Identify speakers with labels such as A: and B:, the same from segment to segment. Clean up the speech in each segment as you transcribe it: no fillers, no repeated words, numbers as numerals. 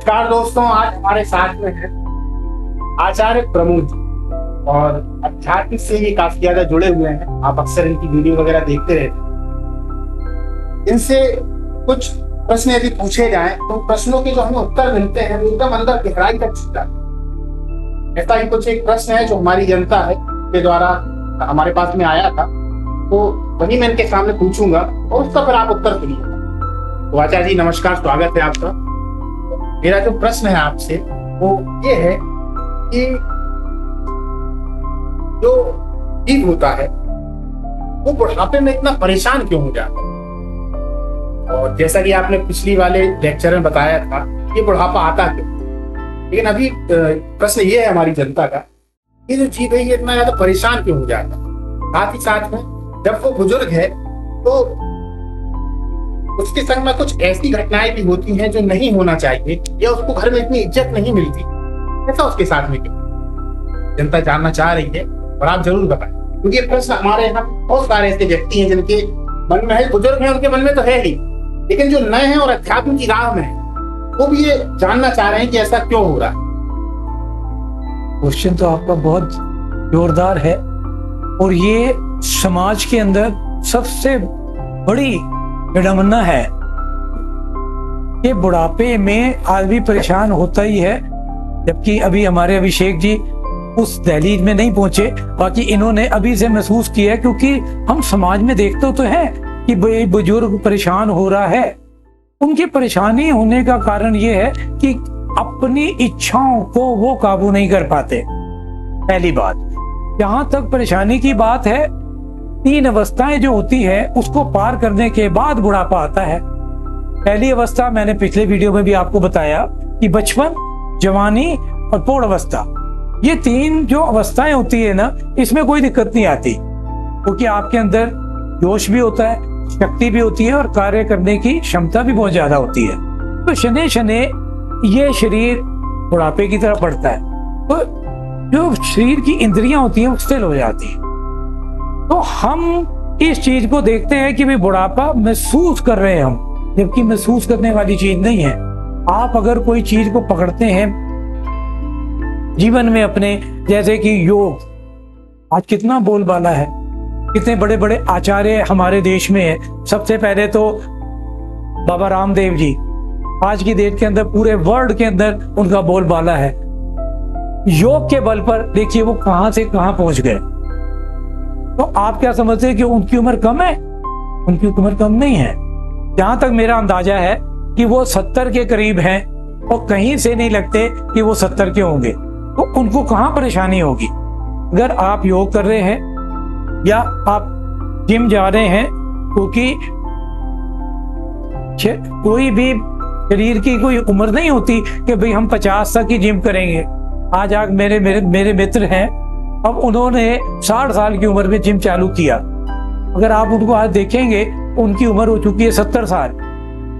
A: नमस्कार दोस्तों, आज हमारे साथ में है आचार्य प्रमोद जी और अध्यात्म से ये काफी ज्यादा जुड़े हुए हैं। आप अक्सर इनकी वीडियो वगैरह देखते रहते हैं। इनसे कुछ प्रश्न यदि पूछे जाएं तो प्रश्नों के जो हमें उत्तर मिलते हैं वो एकदम अंदर गहराई तक छूता है। ऐसा ही कुछ एक प्रश्न है जो हमारी जनता है के द्वारा हमारे पास में आया था, तो वही मैं इनके सामने पूछूंगा और उसका फिर आप उत्तर सुनिए। तो आचार्य जी नमस्कार, स्वागत है आपका। मेरा जो प्रश्न है आपसे वो ये है कि जो जीव होता है वो बुढ़ापे में इतना परेशान क्यों हो जाता है? और जैसा कि आपने पिछली वाले लेक्चर में बताया था कि बुढ़ापा आता क्यों, लेकिन अभी प्रश्न ये है हमारी जनता का, ये जो जीव है ये इतना ज्यादा परेशान क्यों हो जाता है? साथ ही साथ में जब वो बुजुर्ग है तो उसके संग में कुछ ऐसी घटनाएं भी होती हैं जो नहीं होना चाहिए, या उसको घर में इतनी इज्जत नहीं मिलती, ऐसा उसके साथ में क्यों? जनता जानना चाह रही है और आप जरूर बताएं, क्योंकि ये प्रश्न हमारे यहाँ बहुत सारे ऐसे व्यक्ति हैं जिनके मन में है, बुजुर्ग हैं उनके मन में तो है ही, लेकिन जो नए हैं और अध्यात्म की राह में है वो भी ये जानना चाह रहे हैं कि ऐसा क्यों हो रहा है।
B: क्वेश्चन तो आपका बहुत जोरदार है और ये समाज के अंदर सबसे बड़ी विडंबना है कि बुढ़ापे में आदमी परेशान होता ही है। जबकि अभी हमारे अभिषेक जी उस दहलीज में नहीं पहुंचे, बाकी इन्होंने अभी से महसूस किया है, क्योंकि हम समाज में देखते तो हैं कि बुजुर्ग परेशान हो रहा है। उनकी परेशानी होने का कारण ये है कि अपनी इच्छाओं को वो काबू नहीं कर पाते। पहली बात, जहां तक परेशानी की बात है, 3 अवस्थाएं जो होती है उसको पार करने के बाद बुढ़ापा आता है। पहली अवस्था मैंने पिछले वीडियो में भी आपको बताया कि बचपन, जवानी और प्रौढ़ अवस्था, ये 3 जो अवस्थाएं होती है ना, इसमें कोई दिक्कत नहीं आती, क्योंकि आपके अंदर जोश भी होता है, शक्ति भी होती है और कार्य करने की क्षमता भी बहुत ज्यादा होती है। तो शने शने ये शरीर बुढ़ापे की तरफ बढ़ता है, तो जो शरीर की इंद्रियां होती हैं वो स्थिर हो जाती है। तो हम इस चीज को देखते हैं कि भाई बुढ़ापा महसूस कर रहे हैं हम, जबकि महसूस करने वाली चीज नहीं है। आप अगर कोई चीज को पकड़ते हैं जीवन में अपने, जैसे कि योग, आज कितना बोलबाला है, कितने बड़े बड़े आचार्य हमारे देश में है। सबसे पहले तो बाबा रामदेव जी, आज की डेट के अंदर पूरे वर्ल्ड के अंदर उनका बोलबाला है। योग के बल पर देखिए वो कहां से कहां पहुंच गए। तो आप क्या समझते हैं कि उनकी उम्र कम है? उनकी उम्र कम नहीं है। जहां तक मेरा अंदाजा है कि वो 70 के करीब हैं और कहीं से नहीं लगते कि वो 70 के होंगे। तो उनको कहां परेशानी होगी? अगर आप योग कर रहे हैं या आप जिम जा रहे हैं, क्योंकि कोई भी शरीर की कोई उम्र नहीं होती कि भाई हम 50 तक ही जिम करेंगे। आज मेरे मित्र हैं, अब उन्होंने 60 साल की उम्र में जिम चालू किया। अगर आप उनको आज देखेंगे, उनकी उम्र हो चुकी है 70 साल।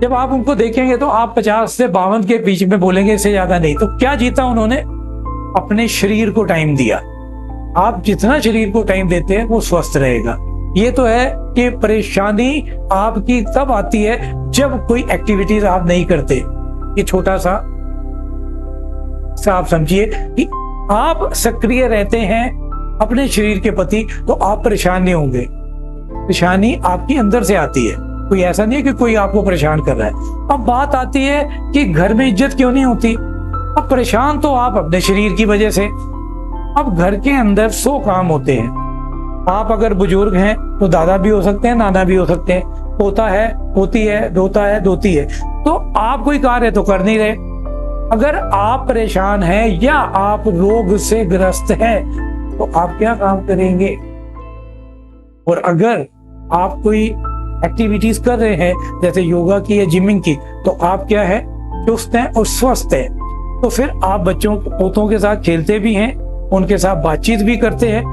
B: जब आप उनको देखेंगे तो आप 50 से 52 के बीच में बोलेंगे, इससे ज्यादा नहीं। तो क्या जीता उन्होंने? अपने शरीर को टाइम दिया। आप जितना शरीर को टाइम देते हैं वो स्वस्थ रहेगा। ये तो है कि परेशानी आपकी तब आती है जब कोई एक्टिविटीज आप नहीं करते। ये छोटा सा आप समझिए कि आप सक्रिय रहते हैं अपने शरीर के प्रति, तो आप परेशान नहीं होंगे। परेशानी आपकी अंदर से आती है, कोई ऐसा नहीं है कि कोई आपको परेशान कर रहा है। अब बात आती है कि घर में इज्जत क्यों नहीं होती। अब परेशान तो आप अपने शरीर की वजह से। अब घर के अंदर 100 काम होते हैं। आप अगर बुजुर्ग हैं तो दादा भी हो सकते हैं, नाना भी हो सकते हैं, पोता है, पोती है, दोता है, दोती है। तो आप कोई कार्य तो कर नहीं रहे। अगर आप परेशान हैं या आप रोग से ग्रस्त हैं तो आप क्या काम करेंगे? और अगर आप कोई एक्टिविटीज कर रहे हैं जैसे योगा की या जिमिंग की, तो आप क्या है, चुस्त हैं और स्वस्थ हैं। तो फिर आप बच्चों पोतों के साथ खेलते भी हैं, उनके साथ बातचीत भी करते हैं।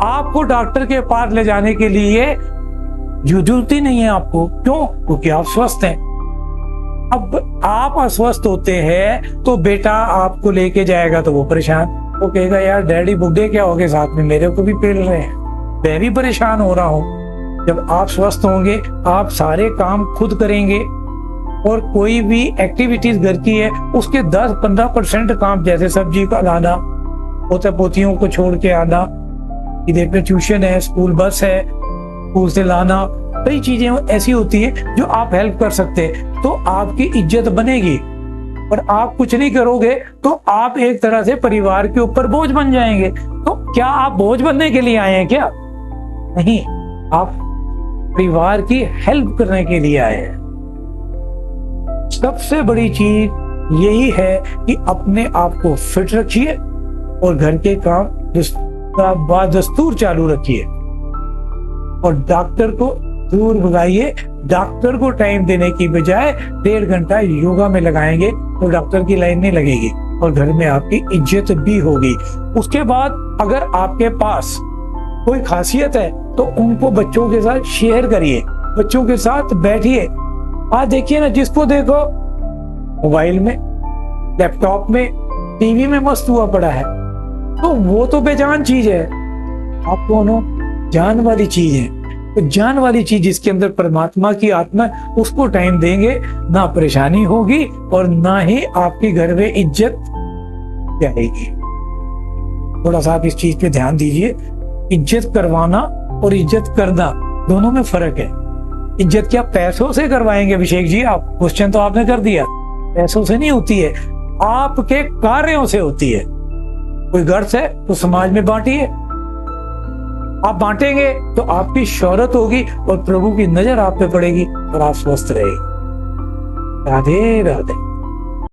B: आपको डॉक्टर के पास ले जाने के लिए जरूरत ही नहीं है आपको। क्यों? क्योंकि आप स्वस्थ हैं। अब आप अस्वस्थ होते हैं तो बेटा आपको लेके जाएगा तो वो परेशान, वो कहेगा यार डैडी बुड्ढे क्या हो गए, साथ में मेरे को भी पेल रहे हैं, मैं भी परेशान हो रहा हूँ। जब आप स्वस्थ होंगे, आप सारे काम खुद करेंगे और कोई भी एक्टिविटीज घर की है उसके 10-15% काम, जैसे सब्जी का लाना, पोते पोतियों को छोड़ के आना, इधर पे ट्यूशन है, स्कूल बस है, स्कूल से लाना, कई चीजें ऐसी होती है जो आप हेल्प कर सकते हैं, तो आपकी इज्जत बनेगी। और आप कुछ नहीं करोगे तो आप एक तरह से परिवार के ऊपर बोझ बन जाएंगे। तो क्या आप बोझ बनने के लिए आए हैं क्या? नहीं, आप परिवार की हेल्प करने के लिए आए हैं। सबसे बड़ी चीज यही है कि अपने आप को फिट रखिए और घर के काम दस्तूर चालू रखिए, और डॉक्टर को दूर भगाइए। डॉक्टर को टाइम देने की बजाय 1.5 घंटा योगा में लगाएंगे तो डॉक्टर की लाइन नहीं लगेगी और घर में आपकी इज्जत भी होगी। उसके बाद अगर आपके पास कोई खासियत है तो उनको बच्चों के साथ शेयर करिए, बच्चों के साथ बैठिए। आज देखिए ना, जिसको देखो मोबाइल में, लैपटॉप में, टीवी में मस्त हुआ पड़ा है, तो वो तो बेजान चीज है। आप दोनों जान वाली चीज है, तो जान वाली चीज जिसके अंदर परमात्मा की आत्मा, उसको टाइम देंगे, ना परेशानी होगी और ना ही आपके घर में इज्जत जाएगी। थोड़ा सा आप इस चीज पे ध्यान दीजिए। इज्जत करवाना और इज्जत करना दोनों में फर्क है। इज्जत क्या पैसों से करवाएंगे अभिषेक जी? आप क्वेश्चन तो आपने कर दिया। पैसों से नहीं होती है, आपके कार्यों से होती है। कोई गर्ज है तो समाज में बांटिए, आप बांटेंगे तो आपकी शोहरत होगी और प्रभु की नजर आप पे पड़ेगी और आप स्वस्थ रहेंगे। राधे राधे।